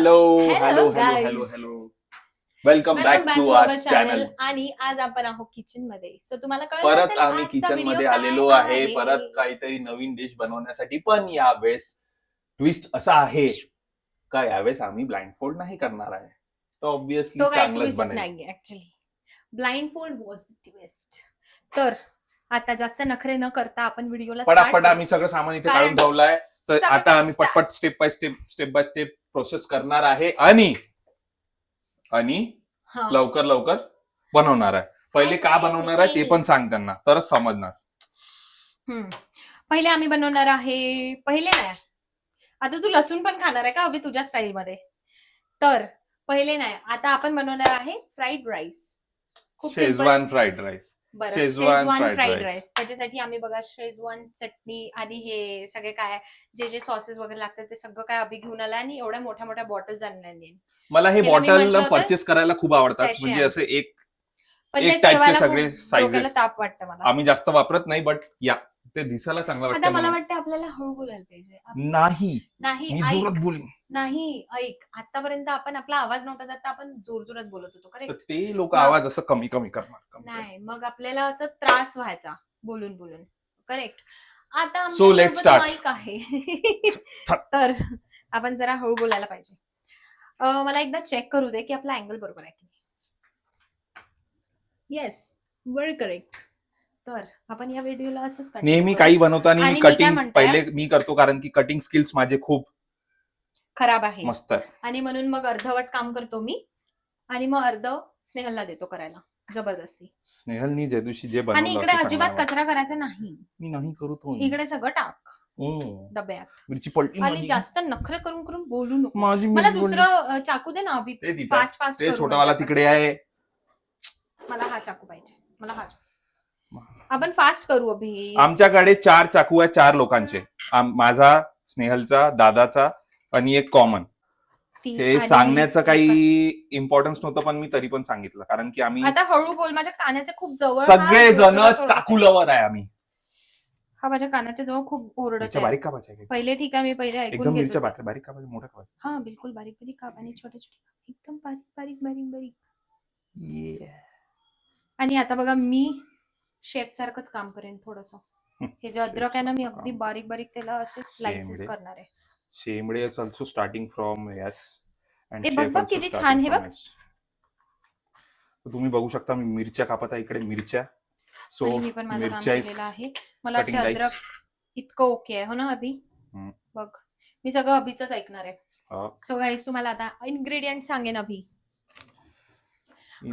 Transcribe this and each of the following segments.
Hello hello hello hello hello hello welcome back to our channel. आणि आज आपण आहोत किचन मध्ये. सो तुम्हाला कळलं परत असेल आम्ही आजचा किचन व्हिडिओ मध्ये काय आलेलो आहे. परत काहीतरी नवीन डिश बनवण्यासाठी. पण यावेळेस ट्विस्ट असा आहे का यावेळेस आम्ही ब्लाइंड फोल्ड नाही करणार आहे. तर ऑब्विसली तो काय चांगलंच ट्विस्ट बनेल. नाही actually blind fold was the twist. तर आता जास्त नखरे न करता आपण व्हिडिओला पटापट आम्ही सगळं सामान इथे काढून ठेवलंय. तर सगळं आता आम्ही start. पटपट स्टेप बाय स्टेप प्रोसेस करणार आहे आणि लवकर लवकर बनवणार आहे. पहिले का बनवणार आहे ते पण सांग त्यांना, तरच समजणार. पहिले आम्ही बनवणार आहे. पहिले नाही, आता तू लसूण पण खाणार आहे का अभि तुझ्या स्टाईल मध्ये? तर पहिले नाही, आता आपण बनवणार आहे फ्राईड राईस. खूप Schezwan fried rice. Schezwan fried rice. त्याच्यासाठी आम्ही बघा शेजवान चटणी आणि हे सगळे काय जे जे सॉसेस वगैरे लागतात ते सगळं काय अभि घेऊन आला आणि एवढ्या मोठ्या मोठ्या बॉटल्स आणल्या. मला हे बॉटल परचेस करायला खूप आवडतात. म्हणजे असे एक टाईपचे सगळे साईजेस. ताप वाटतं मला. आम्ही जास्त वापरत नाही, बट या ते दिसायला चांगलं आता वाटतं. मला वाटतं आपल्याला हळू बोलायला पाहिजे. नाही मी जोरात बोलीन. नाही ऐक, आतापर्यंत आपण आपला आवाज नव्हता जात, आपण जोर जोरात बोलत होतो. करेक्ट. ते लोक आवाज असं कमी कमी करणार. नाही, मग आपल्याला असं त्रास व्हायचा बोलून बोलून. करेक्ट. आता So let's आमच्या start. माईक आहे तर आपण जरा हळू बोलायला पाहिजे. मला एकदा चेक करू दे की आपला अँगल बरोबर आहे की नाही. Yes, very correct. तर आपण या व्हिडिओला असंच नेहमी काही बनवताना मी कटिंग पहिले मी करतो, कारण की कटिंग स्किल्स माझे खूप खराब आहे. मस्त. आणि म्हणून मग अर्धवट काम करतो मी आणि मग अर्ध स्नेहलला देतो करायला जबरदस्ती. स्नेहलनी ज्या दिवशी जे बनवलं आणि इकडे अजिबात कचरा करायचा नाही. मी नाही करतो. इकडे सगळं टाक डब्यात. मिरची पलटी आणि जास्त नखरे करून करून बोलू नको. माझी मला दुसरं चाकू दे ना अभि. फास्ट फास्ट ते छोटावाला तिकडे आहे. मला हा चाकू पाहिजे. मला हा चाकू. आपण फास्ट करू अभि. आमच्याकडे 4 चाकू आहे 4 लोकांचे. माझा, स्नेहलचा, दादाचा आणि एक कॉमन. हे सांगण्याचं काही इम्पॉर्टन्स नव्हतं, पण मी तरी पण सांगितलं, कारण की आम्ही आता हळू बोल, माझ्या कानाच्या खूप जवळ. सगळे जण चाकू लवर आहे आम्ही. हा माझ्या कानाच्या जवळ खूप ओरडत आहे. बारीक कापायचं आहे. पहिले ठीक आहे, मी पहिले ऐकून एकदम मिरच्या बारीक कापायचं, मोठा कापायचं. हा बिलकुल बारीक बारीक काप आणि छोटे छोटे एकदम बारीक बारीक बारीक बारीक. आणि आता बघा मी शेफ सारखंच काम करेन थोडस. हे जे अद्रक आहे ना, मी अगदी बारीक बारीक त्याला असे स्लाइसेस करणार आहे. शेमडे is also starting from yes and chef बघ किती छान. हे बघ तुम्ही बघू शकता मी मिरच्या कापत आहे. इकडे मिरच्या. सो मी पण माझं काम केलेलं आहे. मला वाटतं अद्रक इतकं ओके आहे हो ना अभि? बघ मी सगळं अभिच ऐकणार आहे. सो गाईस तुम्हाला आता इन्ग्रेडियंट सांगेन अभि.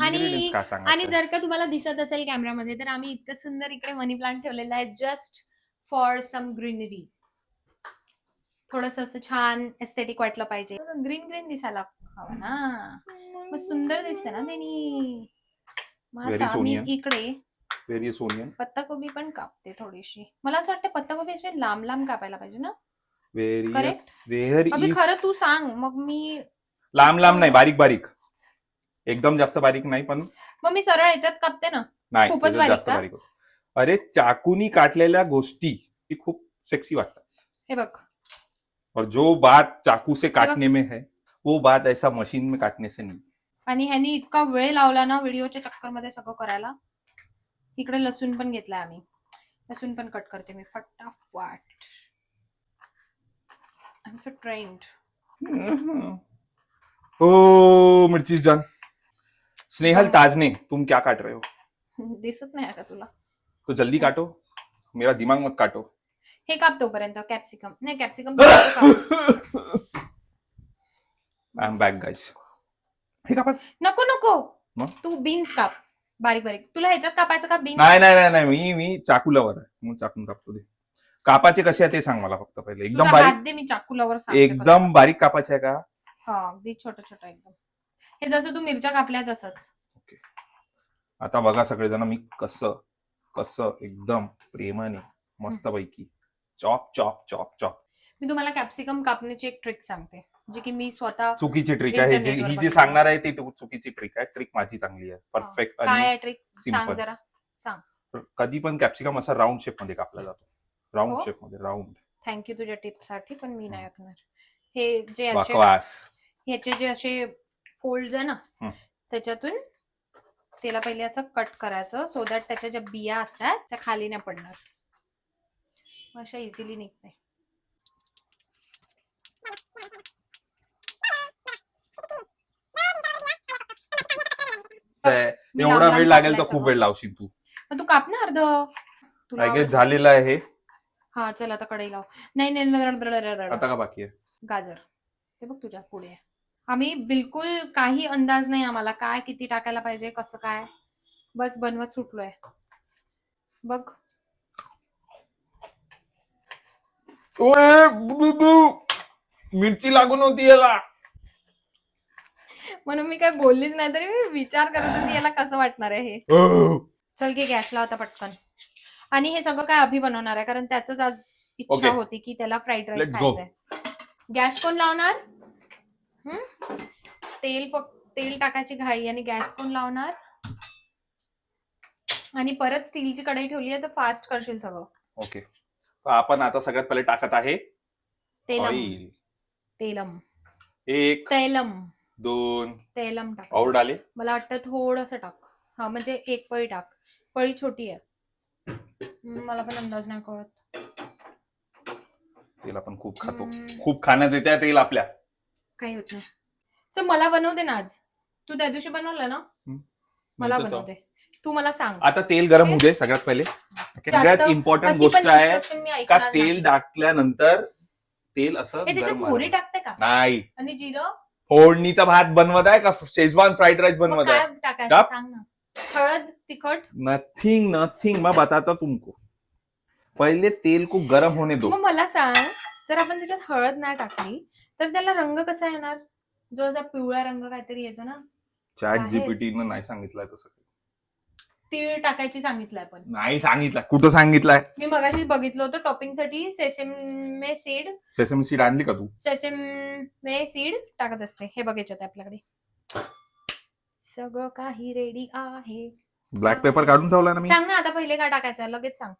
आणि जर का तुम्हाला दिसत असेल कॅमेरामध्ये, तर आम्ही इतकं सुंदर इकडे मनी प्लांट ठेवलेला आहे जस्ट फॉर सम ग्रीनरी. थोडस असं छान एस्थेटिक वाटलं पाहिजे. ग्रीन ग्रीन दिसायला हवं ना, मग सुंदर दिसते ना त्यांनी. मी इकडे पत्ताकोबी पण कापते थोडीशी. मला असं वाटतं पत्ताकोबी असे लांब लांब कापायला पाहिजे ना. करेक्ट. खरं तू सांग, मग मी लांब लांब नाही, बारीक बारीक. एकदम जास्त बारीक नाही, पण मग मी सरळ ह्याच्यात कापते ना. नाही, खूपच जास्त बारीक. अरे चाकूनी काटलेल्या गोष्टी ती खूप सेक्सी वाटतात. हे बघ. और जो बात चाकू से काटने में है, वो बात ऐसा मशीन में काटने से नहीं. आणि ह्यानी इतका वेळ लावला ना व्हिडिओच्या चक्कर मध्ये सगळं करायला. इकडे लसूण पण घेतलाय आम्ही. लसूण पण कट करते मी फटाफट. I am so trend. ओ मिर्ची जान. स्नेहल ताजने, तुम क्या काट रहे हो? दिसत नाही का तुला? तो जल्दी काटो, मेरा दिमाग मत काटो. हे काप तोपर्यंत. कॅप्सिकम नाही, capsicum I am back guys. हे कापा. नको नको, तू बीन्स काप बारीक बारीक. तुला ह्याच्यात कापायचं का बीन्स? नाही नाही नाही, मी चाकू लवर आहे. मग चाकून कापतो. ते कापाचे कसे आहे ते सांग मला फक्त पहिले. एकदम बारीक दे, मी चाकू लवर. एकदम बारीक कापायचे आहे का? हा अगदी छोटं छोटं एकदम. हे जसं तू मिरच्या कापल्या तसंच. ओके. आता बघा सगळेजण मी कसं एकदम प्रेमाने मस्तपैकी चॉप चॉप चॉप चॉप. मी तुम्हाला कॅप्सिकम कापण्याची एक ट्रिक सांगते, जी की मी स्वतः चुकीची ट्रिक आहे. ही जी सांगणार आहे ती चुकीची ट्रिक आहे. ट्रिक माझी चांगली आहे, परफेक्ट. काय आहे ट्रिक? सांग जरा सांग. कधी पण कॅप्सिकम असा राऊंड शेप मध्ये कापला जातो. राऊंड शेप मध्ये. राऊंड. थँक्यू तुझ्या टिप्स साठी, पण मी नाही ऐकणार. हे जे ह्याचे जे असे फोल्ड आहे ना त्याच्यातून त्याला पहिले असं कट करायचं सो दॅट त्याच्या ज्या बिया असतात त्या खाली नाही पडणार अशा इझिली निघते. एवढा वेळ लागेल तर खूप वेळ लावशील तू. तू काप ना अर्ध. तुला झालेलं आहे. हा चल आता कढई लाव. नाही आता का बाकी आहे? गाजर ते बघ तुझ्या पुढे. आम्ही बिलकुल काही अंदाज नाही आम्हाला काय किती टाकायला पाहिजे कसं काय बस बनवत सुटलोय बघ. मिरची लागून होती याला म्हणून मी काय बोललीच नाही तरी मी विचार करत होती याला कसं वाटणार आहे हे. चल की गॅस लावता पटकन. आणि हे सगळं काय अभि बनवणार आहे कारण त्याच आज इच्छा होती की त्याला फ्राईड राईस खायचंय. गॅस कोण लावणार? तेल टाकायची घाई आणि गॅस कोण लावणार? आणि परत स्टीलची कढई ठेवली आहे तर फास्ट करशील सगळं. ओके आपण आता सगळ्यात पहिले टाकत आहे तेलम. तेलम 1 तेलम 2 तेलम टाक. और डाले. मला वाटतं थोडस टाक. हा म्हणजे 1 पळी टाक. पळी छोटी आहे मला पण अंदाज नाही कळत. तेल आपण खूप खातो खूप खाण्यात येते तेल आपल्या. काही होत नाही. चल मला बनवू दे ना आज. तू त्या दिवशी बनवलं ना मला बनवू दे. तू मला सांग. आता तेल गरम होऊ दे सगळ्यात पहिले. सगळ्यात इम्पॉर्टंट गोष्ट आहे का तेल टाकल्यानंतर तेल असं त्याच्यात मोहरी टाकते का? नाही. आणि जिरं. फोडणीचा भात बनवत आहे का शेजवान फ्राईड राईस बनवत आहे? काय टाकायचं सांग ना. हळद तिखट. नथिंग मैं बताता तुमको. पहिले तेल को गरम होने दो. मग मला सांग जर आपण त्याच्यात हळद नाही टाकली तर त्याला रंग कसा येणार? जो असा पिवळा रंग काहीतरी येतो ना. चॅट जीपीटीनं नाही सांगितलंय तसं. तीळ टाकायची सांगितलंय पण. नाही सांगितलं. कुठं सांगितलंय? मी मगाशी बघितलं होतं टॉपिंग साठी सेसमे सीड. सेसम सीड आणली का तू? सेसमे सीड टाकत असते. हे बघायचं आपल्याकडे सगळं काही रेडी आहे. ब्लॅक पेपर काढून ठेवला ना मी. सांग ना आता पहिले काय टाकायचं लगेच सांग.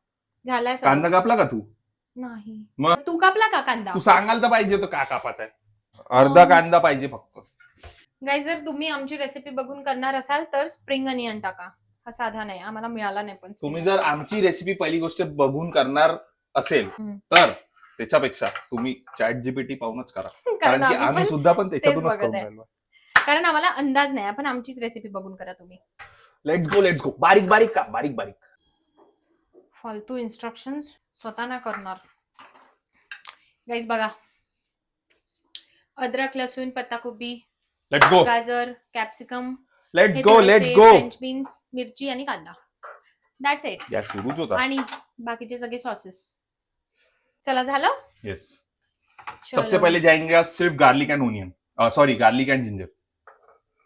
झालाय. कांदा कापला का तू? नाही. मग तू कापला का कांदा? तू सांगाल तर पाहिजे तो का कापाचा आहे. अर्धा कांदा पाहिजे फक्त. गाईज जर तुम्ही आमची रेसिपी बघून करणार असाल तर स्प्रिंग अनियन टाका. हा साधा नाही आम्हाला मिळाला नाही पण. तुम्ही जर आमची रेसिपी पहिली गोष्ट बघून करणार असेल तर त्याच्यापेक्षा तुम्ही चॅट जीपीटी पाहूनच करा. कारण की आम्ही सुद्धा पण त्याच्यातूनच करून राहिलो. कारण आम्हाला अंदाज नाही. आपण आमचीच रेसिपी बघून करा तुम्ही. Let's go. बारीक बारीक का बारीक. फालतू इन्स्ट्रक्शन्स स्वतः ना करणार. गाईज बघा अद्रक लसूण पत्ताकोबी लेट्स गो. गाजर capsicum let's go. French beans मिरची आणि कांदा. That's it. या सुरूच होता. आणि बाकीचे सगळे सॉसेस. चला झालं. येस. सबसे पहिले जाएंगे सिर्फ garlic end onion. Sorry garlic end ginger.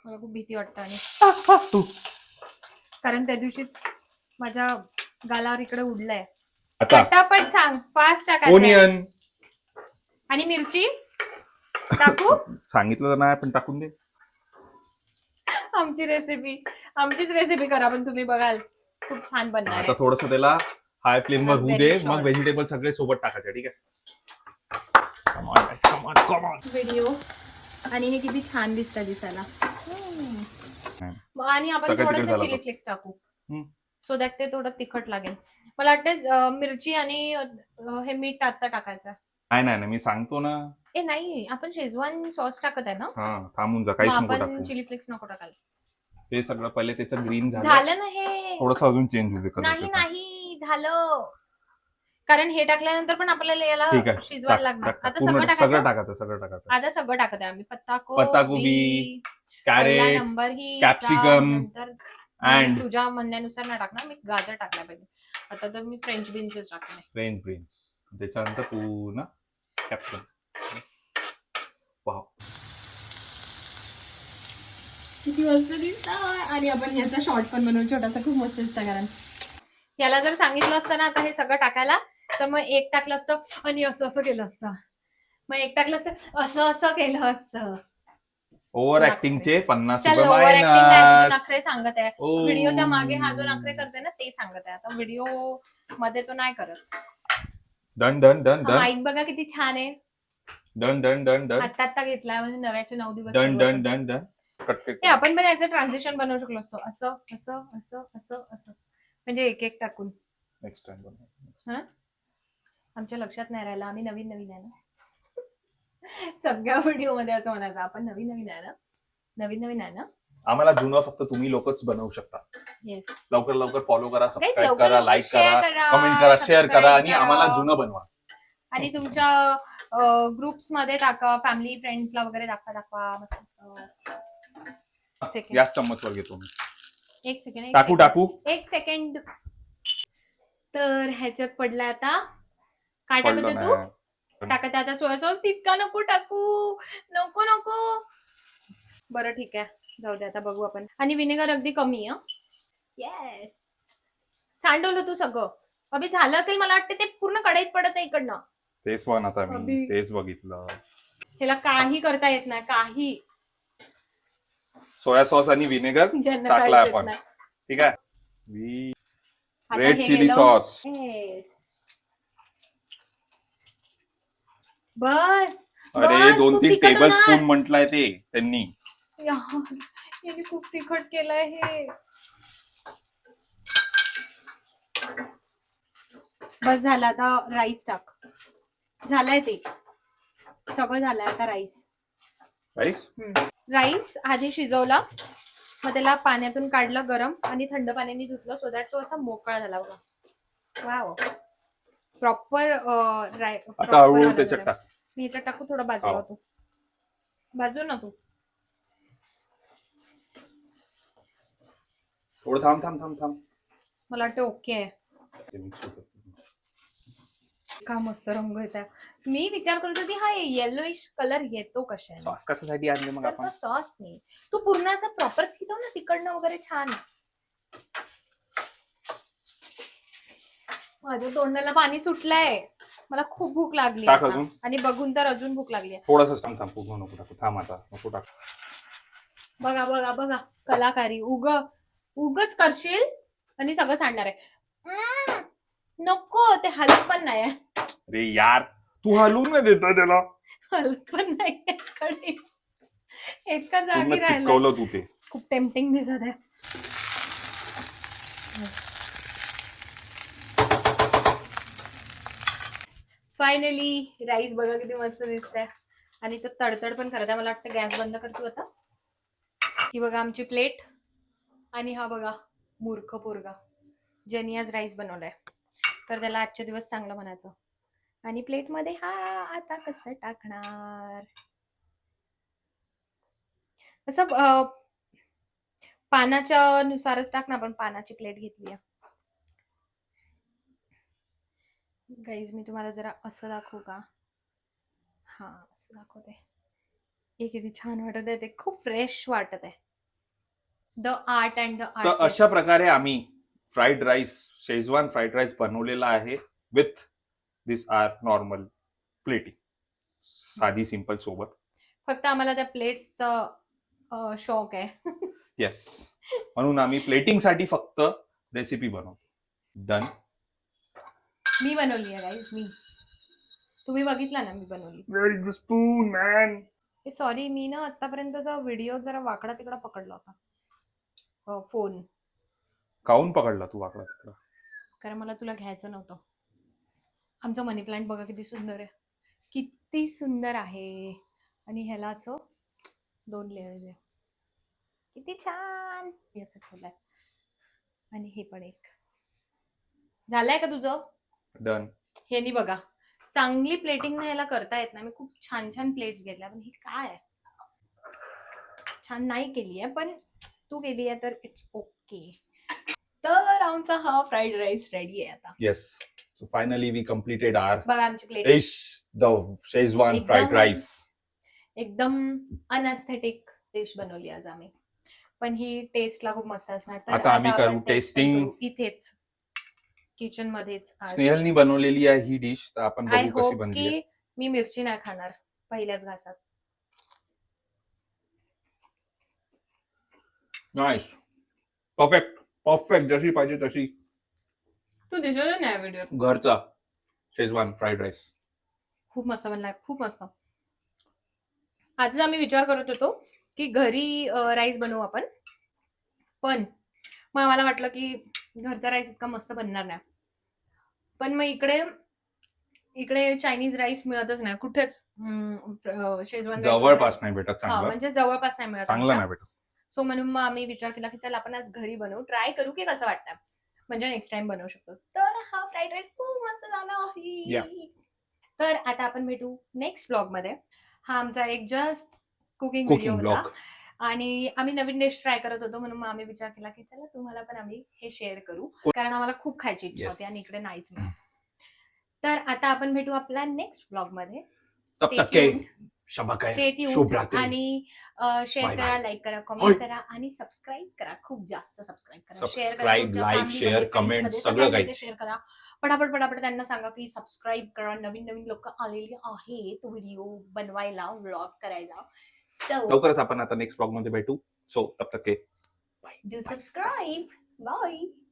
मला खूप भीती वाटते आणि कारण त्या दिवशीच माझ्या गालावर इकडे उडलंय. पटापट सांग. फास्ट टाकायचं. ओनियन आणि मिरची टाकू. सांगितलं तर नाही पण टाकून दे. आमचीच रेसिपी करा पण तुम्ही बघाल खूप छान बनणार आहे. आता थोडस त्याला हाय फ्लेम वर होऊ दे मग व्हेजिटेबल सगळे सोबत टाकायचे. ठीक आहे. Come on. व्हिडिओ आणि हे किती छान दिसायला. आणि आपण थोडंसं चिली फ्लेक्स टाकू सो दॅट ते थोडं तिखट लागेल. मला वाटतं मिरची आणि हे मीठ आता टाकायचं. नाही मी सांगतो ना. नाही आपण शेजवान सॉस टाकत आहे ना. थांबून जा काहीच नको आपण चिली फ्लेक्स नको टाकायला. ते सगळं पहिले त्याचं ग्रीन झालं ना. हे थोडंसं अजून चेंज होऊ दे. नाही झालं कारण हे टाकल्यानंतर पण आपल्याला याला शिजवायला लागणार. आता सगळं टाकायचं. आता सगळं टाकत आहे आम्ही. पत्ताकोबी कॅरेट नंबर ही कॅप्सिकम अँड तुझ्या म्हणण्यानुसार नाही टाकणार. मी गाजर टाकला पाहिजे. आता तर मी फ्रेंच बीन्सच टाकणार. फ्रेंच बीन्स त्याच्यानंतर तू ना कॅप्सिकम. वाव किती मस्त दिसतं. आणि आपण याचा शॉर्ट पण बनवू छोटासा. खूप मस्त दिसतं कारण याला जर सांगितलं असतं ना आता हे सगळं टाकायला तर मग एक टाकलं असतं आणि असं केलं असतं. मग एक टाकलं असतं असं केलं असतं. ओव्हर ऍक्टिंगचे 50 ओव्हर ऍक्टिंग नखरे सांगत आहे. व्हिडिओच्या मागे हा जो नखरे करते ना ते सांगत आहे. आता व्हिडिओ मध्ये तो नाही करत. डन. माईक बघा किती छान आहे. डन डन डन डन आता घेतलाय म्हणजे नव्याचे 9 दिवस डन सुरू डन होतात. डन डन कट ते आपण पण याचं ट्रान्झिशन बनवू शकलो असतो, असं असं असं असं असं, म्हणजे एक एक टाकून. Next time. आमच्या लक्षात नाही राहिलं, आम्ही नवीन नवीन आहे ना. सगळ्या व्हिडिओ मध्ये असं म्हणायचं, आपण नवीन नवीन आहे ना, नवीन नवीन आहे ना. आम्हाला जुनं फक्त तुम्ही लोकच बनवू शकता. येस, लवकर लवकर फॉलो करा, सबस्क्राईब लवकर करा, लवकर लाईक share करा, करा, कमेंट करा, शेअर subscribe करा आणि करा. आम्हाला जुनं बनवा. आणि तुमच्या ग्रुप्स मध्ये टाका, फॅमिली फ्रेंड्सला वगैरे दाखवा मस्त मस्त. सेकंड, याच चम्मचवर घेतो मी. एक सेकंड, टाकू एक सेकंड. तर ह्याच्यात पडलाय आता. काय टाकत पडलं तू? नाही. टाकत आता सोया सॉस. तितका नको टाकू, नको नको. बरं ठीक आहे, जाऊ दे, आता बघू आपण. आणि विनेगर अगदी कमी आहे. येस, सांडवलं तू सगळं. अभि झालं असेल, मला वाटतं ते पूर्ण कढईत पडत आहे इकडनं. तेच पण आता मी अभि. तेच बघितलं. ह्याला काही करता येत नाही, काही. सोया सॉस आणि विनेगर ज्यांना टाकला काहीच येत आपण. नाही. ठीक आहे. आता रेड हे चिली गेलं. सॉस. Yes. बस अरे बस, 2-3 खूप तिखट टेबल होणार. स्पून म्हटलंय ते त्यांनी. यार, यांनी खूप तिखट केलंय हे. बस झालं, आता राईस टाक. झालंय ते सगळं, झालंय आता राईस. राईस आधी शिजवला, मग त्याला पाण्यातून काढलं गरम आणि थंड पाण्याने धुतलं, सो दॅट तो असा मोकळा झाला बघा. Wow, proper. आता हळूहळू त्याच्यात टाक. मी याच्यात टाकू, थोडा बाजूला तू, बाजू ना तू. थोडं थांब थांब थांब थांब. मला वाटतं ओके आहे. का मस्त रंग येत. मी विचार करत होती हा येलोइश कलर येतो कशाने. सॉस कशासाठी आणले मग आपण? सॉस नाही, तू पूर्ण असं प्रॉपर फिरव ना तिकडनं वगैरे, छान. माझ्या तोंडाला पाणी सुटलंय, मला खूप भूक लागली टाक आता. अजून. आणि बघून तर अजून भूक लागली आहे. थोडंसं थांब थांब, पूर्ण नको टाकू. थांब आता, नको टाक. बघा बघा बघा, कलाकारी. उगच करशील आणि सगळं सांडणार आहे. नको, ते हलत पण नाही. अरे यार, तू हलवून नाही देता त्याला. हलत पण नाही कडे, एका जागी पूर्ण राहिलं. चिपकवलं तू ते. खूप टेम्पटिंग दिसत आहे. फायनली राईस बघा किती मस्त दिसतंय. आणि तो तडतड पण करत आहे. मला वाटतं गॅस बंद करतो आता. ही बघा आमची प्लेट. आणि हा बघा मूर्ख पोरगा, ज्याने आज राईस बनवलाय, तर त्याला आजचे दिवस चांगलं म्हणायचं. आणि प्लेटमध्ये हा आता कसं टाकणार, असं पानाच्या नुसारच टाक ना. आपण पानाची प्लेट घेतली आहे. गाईज, मी तुम्हाला जरा असं दाखवू का? हा, असं दाखवते. हे किती छान वाटत आहे, ते खूप फ्रेश वाटत आहे. The art and the art. तर अशा प्रकारे आम्ही fried rice, schezwan fried rice बनवलेला आहे with this our normal plating, साधी सिंपल सोबत. फक्त आम्हाला त्या प्लेट्सचा शौक आहे. येस, म्हणून आम्ही प्लेटिंग साठी फक्त रेसिपी बनवतो. डन. मी बनवली आहे गाईज, मी. तुम्ही बघितला ना मी बनवली. Where is the spoon man? Sorry, मी ना आतापर्यंतचा व्हिडिओ जरा वाकडा तिकडा पकडला होता, फोन. काऊन पकडला तू वाकडा तिकडा? कारण मला तुला घ्यायचं नव्हतं. आमचं मनी प्लांट बघा किती सुंदर आहे, किती सुंदर आहे. आणि ह्याला असं 2 लेयर्स आहे, किती छान. याचं ठेवलंय. आणि हे पण एक झालंय का तुझं? डन. हे नाही बघा, चांगली प्लेटिंग ह्याला करता येत नाही. मी खूप छान छान प्लेट्स घेतल्या, पण हे काय छान नाही केली आहे, पण तू केली आहे तर इट्स ओके. तर आमचा हा फ्राईड राईस रेडी आहे आता. Yes, so finally we completed our बघा आमची plate. Dish, the schezwan fried rice. एकदम अनएस्थेटिक डिश बनवली आज आम्ही, पण ही टेस्टला खूप मस्त असणार. तर आता आम्ही करू आपण taste tasting. करू इथेच किचन मध्येच. स्नेहलनी बनवलेली आहे ही डिश, तर आपण आय बघू कशी होप बनली. की मी मिरची नाही खाणार पहिल्याच घासात. नाईस, परफेक्ट परफेक्ट, जशी पाहिजे तशी. तू दिसलं नाही व्हिडिओ. घरचा शेजवान फ्राईड राईस खूप मस्त बनलाय, खूप मस्त. आजच आम्ही विचार करत होतो की घरी राईस बनवू आपण, पण मग आम्हाला वाटलं की घरचा राईस इतका मस्त बनणार नाही. पण मग इकडे चायनीज राईस मिळतच नाही कुठेच. शेजवान राईस जवळपास नाही भेटत हा चांगलं, म्हणजे जवळपास नाही मिळत चांगलं आमच्या. नाही भेटत. सो म्हणून मग आम्ही विचार केला की चल आपण आज घरी बनवू, ट्राय करू की कसं वाटतं, म्हणजे नेक्स्ट टाइम बनवू शकतो. तर हा फ्राईड राईस खूप मस्त झाला Yeah. आहे. तर आता आपण भेटू नेक्स्ट ब्लॉग मध्ये. हा आमचा एक जस्ट कुकिंग व्हिडिओ कुकिंग होता ब्लॉग. आणि आम्ही नवीन डिश ट्राय करत होतो, म्हणून मग आम्ही विचार केला की चला तुम्हाला पण आम्ही हे शेअर करू, कारण आम्हाला खूप खायची इच्छा Yes. होती आणि इकडे नाहीच मिळत. तर आता आपण भेटू आपल्या नेक्स्ट ब्लॉग मध्ये. तब Stay तक के tuned. शबा Stay काय tuned शुभ रात्री. आणि शेअर Bye करा, bye. लाईक करा, होय. कमेंट करा आणि सबस्क्राईब करा. खूप जास्त सबस्क्राईब करा, शेअर करा. सबस्क्राईब, तुमच्या लाईक, फॅमिलीमध्ये, शेअर, कमेंट फ्रेंड्समध्ये सगळं काही. सगळ्यांमध्ये शेअर करा. पटापट पटापट त्यांना सांगा की सबस्क्राईब करा. नवीन नवीन लोक आलेली आहेत व्हिडिओ बनवायला, व्लॉग करायला. सो लवकरच आपण आता नेक्स्ट ब्लॉग मध्ये भेटू. सो तब तक के डू सबस्क्राईब. बाय.